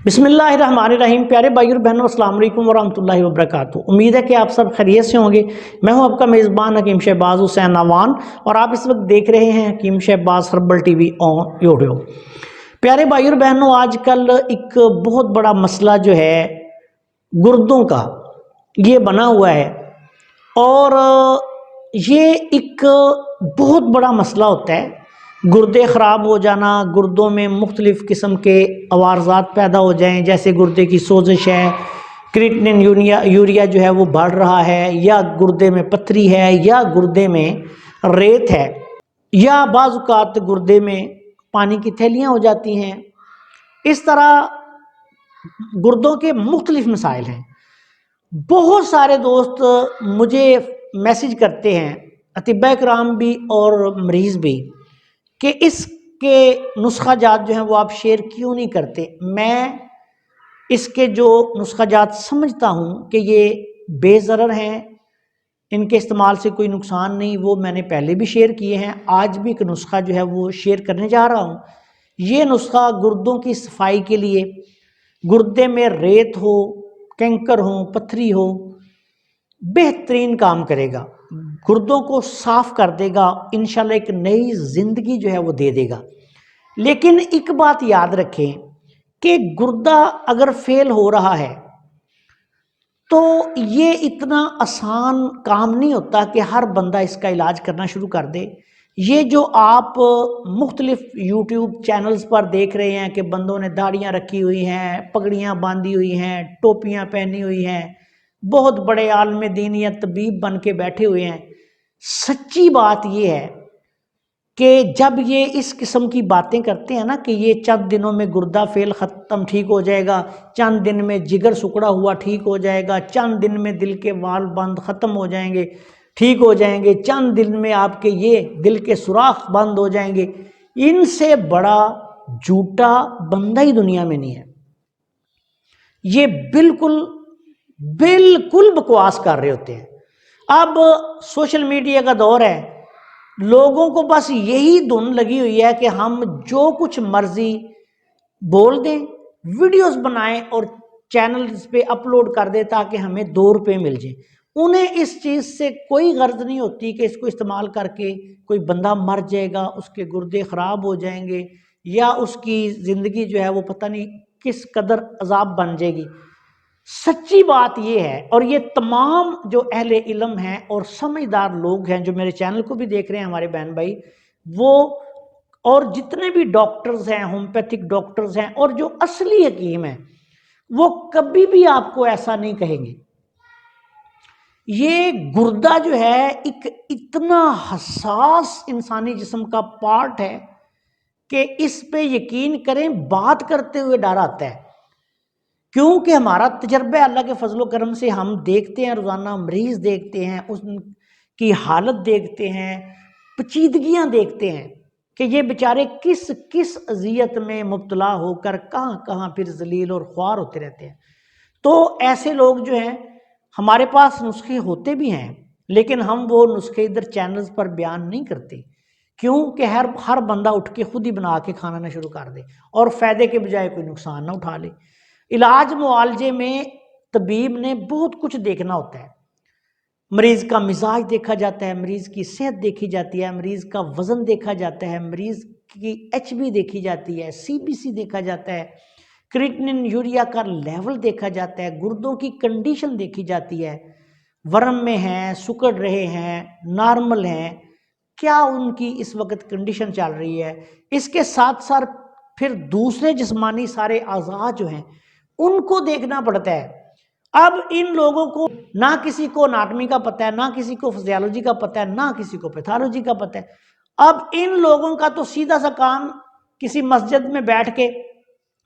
बिस्मिल्लाहिर्रहमानिर्रहीम। प्यारे भाई और बहनों, अस्सलाम वालेकुम वरहमतुल्लाहि वबरकातुहू। उम्मीद है कि आप सब खैरियत से होंगे। मैं हूं आपका मेज़बान हकीम शहबाज हुसैन अवान और आप इस वक्त देख रहे हैं Hakeem Shahbaz herbal TV on YouTube. प्यारे भाई और बहनों, आजकल एक बहुत बड़ा मसला जो है गुर्दों का ये बना हुआ है और ये एक बहुत बड़ा मसला होता है। गुर्दे ख़राब हो जाना, गुर्दों में मुख्तलिफ़ किस्म के अवारज़ात पैदा हो जाएं, जैसे गुर्दे की सोजिश है, क्रिएटिनिन यूरिया जो है वो बढ़ रहा है, या गुर्दे में पथरी है, या गुर्दे में रेत है, या बाज़ औक़ात गुर्दे में पानी की थैलियाँ हो जाती हैं। इस तरह गुर्दों के मुख्तलिफ़ मसाइल हैं। बहुत सारे दोस्त मुझे मैसेज करते हैं, अतिबा कराम भी और मरीज़ भी, कि इसके नुस्खा जात जो हैं वो आप शेयर क्यों नहीं करते। मैं इसके जो नुस्खा जात समझता हूँ कि ये बेज़रर हैं, इनके इस्तेमाल से कोई नुकसान नहीं, वो मैंने पहले भी शेयर किए हैं। आज भी एक नुस्खा जो है वो शेयर करने जा रहा हूँ। ये नुस्खा गुर्दों की सफाई के लिए, गुर्दे में रेत हो, कैंकर हो, पथरी हो, बेहतरीन काम करेगा। गुर्दों को साफ कर देगा, इंशाल्लाह एक नई जिंदगी जो है वो दे देगा। लेकिन एक बात याद रखें कि गुर्दा अगर फेल हो रहा है तो ये इतना आसान काम नहीं होता कि हर बंदा इसका इलाज करना शुरू कर दे। ये जो आप मुख्तलिफ यूट्यूब चैनल्स पर देख रहे हैं कि बंदों ने दाढ़ियाँ रखी हुई हैं, पगड़ियाँ बांधी हुई हैं, टोपियाँ पहनी हुई हैं, बहुत बड़े आलम दीन या तबीब बन के बैठे हुए हैं, सच्ची बात ये है कि जब ये इस किस्म की बातें करते हैं ना कि ये चंद दिनों में गुर्दा फेल ख़त्म ठीक हो जाएगा, चंद दिन में जिगर सुकड़ा हुआ ठीक हो जाएगा, चंद दिन में दिल के वाल बंद ख़त्म हो जाएंगे, ठीक हो जाएंगे, चंद दिन में आपके ये दिल के सुराख बंद हो जाएंगे, इनसे बड़ा झूठा बंदा ही दुनिया में नहीं है। ये बिल्कुल बिल्कुल बकवास कर रहे होते हैं। अब सोशल मीडिया का दौर है, लोगों को बस यही धुन लगी हुई है कि हम जो कुछ मर्जी बोल दें, वीडियोस बनाएं और चैनल्स पे अपलोड कर दें ताकि हमें 2 रुपये मिल जाए। उन्हें इस चीज़ से कोई गर्ज नहीं होती कि इसको इस्तेमाल करके कोई बंदा मर जाएगा, उसके गुर्दे ख़राब हो जाएंगे, या उसकी ज़िंदगी जो है वो पता नहीं किस कदर अजाब बन जाएगी। सच्ची बात ये है, और ये तमाम जो अहले इल्म हैं और समझदार लोग हैं जो मेरे चैनल को भी देख रहे हैं, हमारे बहन भाई, वो और जितने भी डॉक्टर्स हैं, होम्योपैथिक डॉक्टर्स हैं और जो असली हकीम हैं, वो कभी भी आपको ऐसा नहीं कहेंगे। ये गुर्दा जो है एक इतना हसास इंसानी जिस्म का पार्ट है कि इस पे यकीन करें, बात करते हुए डर आता है, क्योंकि हमारा तजर्बा अल्लाह के फजलो करम से हम देखते हैं, रोज़ाना मरीज़ देखते हैं, उसकी हालत देखते हैं, पेचीदगियाँ देखते हैं कि ये बेचारे किस किस अजियत में मुब्तला होकर कहाँ कहाँ फिर जलील और ख्वार होते रहते हैं। तो ऐसे लोग जो हैं, हमारे पास नुस्खे होते भी हैं, लेकिन हम वो नुस्खे इधर चैनल्स पर बयान नहीं करते, क्योंकि हर बंदा उठ के खुद ही बना के खाना ना शुरू कर दे और फ़ायदे के बजाय कोई नुकसान ना उठा ले। इलाज मुआलजे में तबीब ने बहुत कुछ देखना होता है। मरीज़ का मिजाज देखा जाता है, मरीज़ की सेहत देखी जाती है, मरीज़ का वज़न देखा जाता है, मरीज़ की एचबी देखी जाती है, सीबीसी देखा जाता है, क्रिएटिनिन यूरिया का लेवल देखा जाता है, गुर्दों की कंडीशन देखी जाती है, वर्म में हैं, सुकड़ रहे हैं, नॉर्मल हैं, क्या उनकी इस वक्त कंडीशन चल रही है। इसके साथ साथ फिर दूसरे जिस्मानी सारे अज़ा जो हैं उनको देखना पड़ता है। अब इन लोगों को ना किसी को एनाटॉमी का पता है, ना किसी को फिजियोलॉजी का पता है, ना किसी को पैथोलॉजी का पता है। अब इन लोगों का तो सीधा सा काम किसी मस्जिद में बैठ के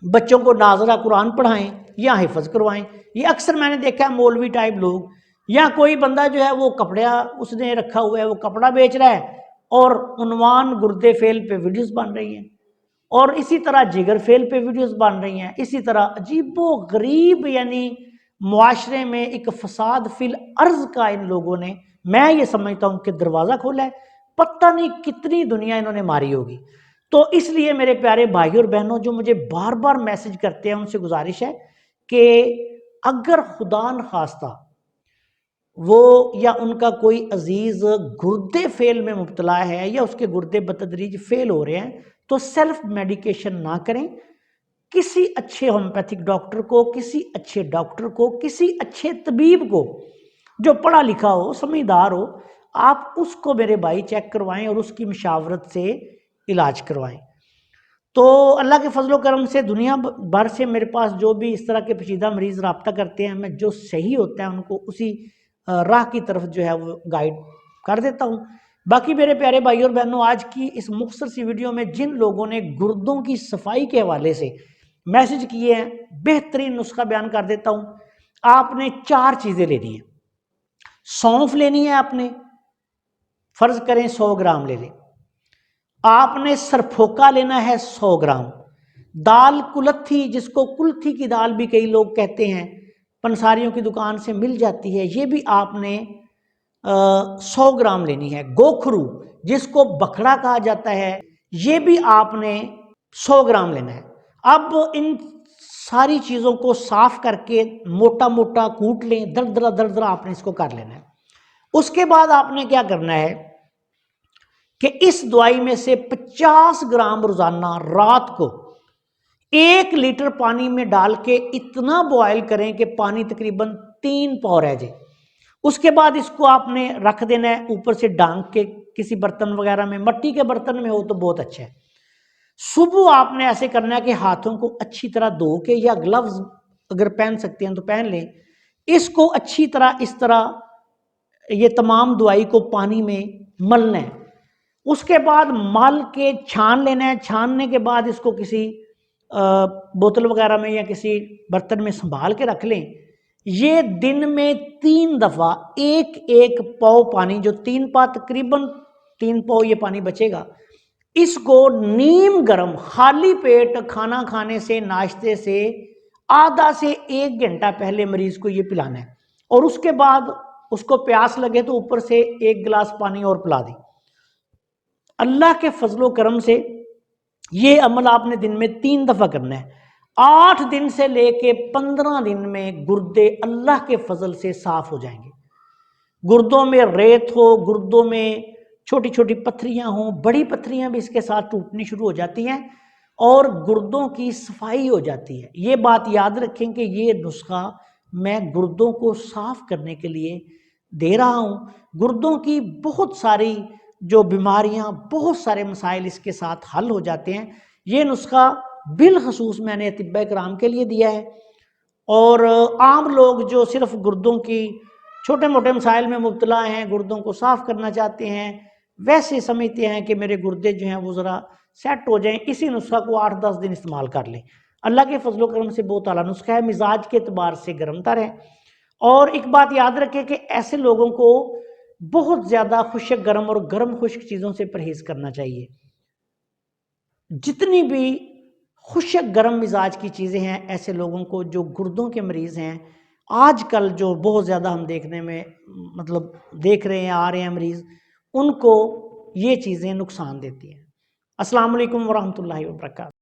बच्चों को नाज़रा कुरान पढ़ाएं या हिफ्ज़ करवाएं। ये अक्सर मैंने देखा है, मौलवी टाइप लोग, या कोई बंदा जो है वो कपड़ा उसने रखा हुआ है, वो कपड़ा बेच रहा है और उन्वान गुर्दे फेल पे वीडियोस बन रही हैं, और इसी तरह जिगर फेल पे वीडियोस बन रही हैं। इसी तरह अजीबो गरीब यानी मुआशरे में एक फसाद फिल अर्ज का इन लोगों ने, मैं ये समझता हूँ कि दरवाज़ा खोला है। पता नहीं कितनी दुनिया इन्होंने मारी होगी। تو اس لیے میرے پیارے بھائی اور بہنوں جو مجھے بار بار میسج کرتے ہیں ان سے گزارش ہے کہ اگر خدا نخواستہ وہ یا ان کا کوئی عزیز گردے فیل میں مبتلا ہے یا اس کے گردے بتدریج فیل ہو رہے ہیں تو سیلف میڈیکیشن نہ کریں، کسی اچھے ہومیوپیتھک ڈاکٹر کو، کسی اچھے ڈاکٹر کو، کسی اچھے طبیب کو جو پڑھا لکھا ہو، سمجھدار ہو، آپ اس کو میرے بھائی چیک کروائیں اور اس کی مشاورت سے علاج کروائیں۔ تو اللہ کے فضل و کرم سے دنیا بھر سے میرے پاس جو بھی اس طرح کے پیچیدہ مریض رابطہ کرتے ہیں، میں جو صحیح ہوتا ہے ان کو اسی راہ کی طرف جو ہے وہ گائیڈ کر دیتا ہوں۔ باقی میرے پیارے بھائی اور بہنوں، آج کی اس مختصر سی ویڈیو میں جن لوگوں نے گردوں کی صفائی کے حوالے سے میسج کیے ہیں، بہترین نسخہ بیان کر دیتا ہوں۔ آپ نے 4 چیزیں لینی ہیں۔ سونف لینی ہے، آپ نے فرض کریں 100 گرام لے لیں۔ آپ نے سرپھوکا لینا ہے 100 گرام۔ دال کلتھی، جس کو کلتھی کی دال بھی کئی لوگ کہتے ہیں، پنساریوں کی دکان سے مل جاتی ہے، یہ بھی آپ نے 100 گرام لینی ہے۔ گوکھرو، جس کو بکھڑا کہا جاتا ہے، یہ بھی آپ نے 100 گرام لینا ہے۔ اب ان ساری چیزوں کو صاف کر کے موٹا موٹا کوٹ لیں، دردرا دردرا آپ نے اس کو کر لینا ہے۔ اس کے بعد آپ نے کیا کرنا ہے کہ اس دوائی میں سے 50 گرام روزانہ رات کو 1 لیٹر پانی میں ڈال کے اتنا بوائل کریں کہ پانی تقریباً 3 پاؤ رہ جائے۔ اس کے بعد اس کو آپ نے رکھ دینا ہے اوپر سے ڈھانک کے، کسی برتن وغیرہ میں، مٹی کے برتن میں ہو تو بہت اچھا ہے۔ صبح آپ نے ایسے کرنا ہے کہ ہاتھوں کو اچھی طرح دھو کے، یا گلوز اگر پہن سکتے ہیں تو پہن لیں، اس کو اچھی طرح اس طرح یہ تمام دوائی کو پانی میں ملنا ہے۔ اس کے بعد مل کے چھان لینا ہے۔ چھاننے کے بعد اس کو کسی بوتل وغیرہ میں یا کسی برتن میں سنبھال کے رکھ لیں۔ یہ دن میں 3 دفعہ 1 پاؤ پانی، جو 3 پاؤ تقریباً 3 پاؤ یہ پانی بچے گا، اس کو نیم گرم خالی پیٹ کھانا کھانے سے، ناشتے سے آدھا سے 1 گھنٹہ پہلے مریض کو یہ پلانا ہے، اور اس کے بعد اس کو پیاس لگے تو اوپر سے 1 گلاس پانی اور پلا دیں۔ اللہ کے فضل و کرم سے یہ عمل آپ نے دن میں 3 دفعہ کرنا ہے۔ 8 دن سے لے کے 15 دن میں گردے اللہ کے فضل سے صاف ہو جائیں گے۔ گردوں میں ریت ہو، گردوں میں چھوٹی چھوٹی پتھریاں ہوں، بڑی پتھریاں بھی اس کے ساتھ ٹوٹنی شروع ہو جاتی ہیں، اور گردوں کی صفائی ہو جاتی ہے۔ یہ بات یاد رکھیں کہ یہ نسخہ میں گردوں کو صاف کرنے کے لیے دے رہا ہوں۔ گردوں کی بہت ساری جو بیماریاں، بہت سارے مسائل اس کے ساتھ حل ہو جاتے ہیں۔ یہ نسخہ بالخصوص میں نے اطباء کرام کے لیے دیا ہے، اور عام لوگ جو صرف گردوں کی چھوٹے موٹے مسائل میں مبتلا ہیں، گردوں کو صاف کرنا چاہتے ہیں، ویسے سمجھتے ہیں کہ میرے گردے جو ہیں وہ ذرا سیٹ ہو جائیں، اسی نسخہ کو 8-10 دن استعمال کر لیں۔ اللہ کے فضل و کرم سے بہت اعلیٰ نسخہ ہے، مزاج کے اعتبار سے گرم تر ہے۔ اور ایک بات یاد رکھیں کہ ایسے لوگوں کو بہت زیادہ خشک گرم اور گرم خشک چیزوں سے پرہیز کرنا چاہیے۔ جتنی بھی خشک گرم مزاج کی چیزیں ہیں، ایسے لوگوں کو جو گردوں کے مریض ہیں، آج کل جو بہت زیادہ ہم دیکھنے میں دیکھ رہے ہیں، آ رہے ہیں مریض، ان کو یہ چیزیں نقصان دیتی ہیں۔ السلام علیکم ورحمۃ اللہ وبرکاتہ۔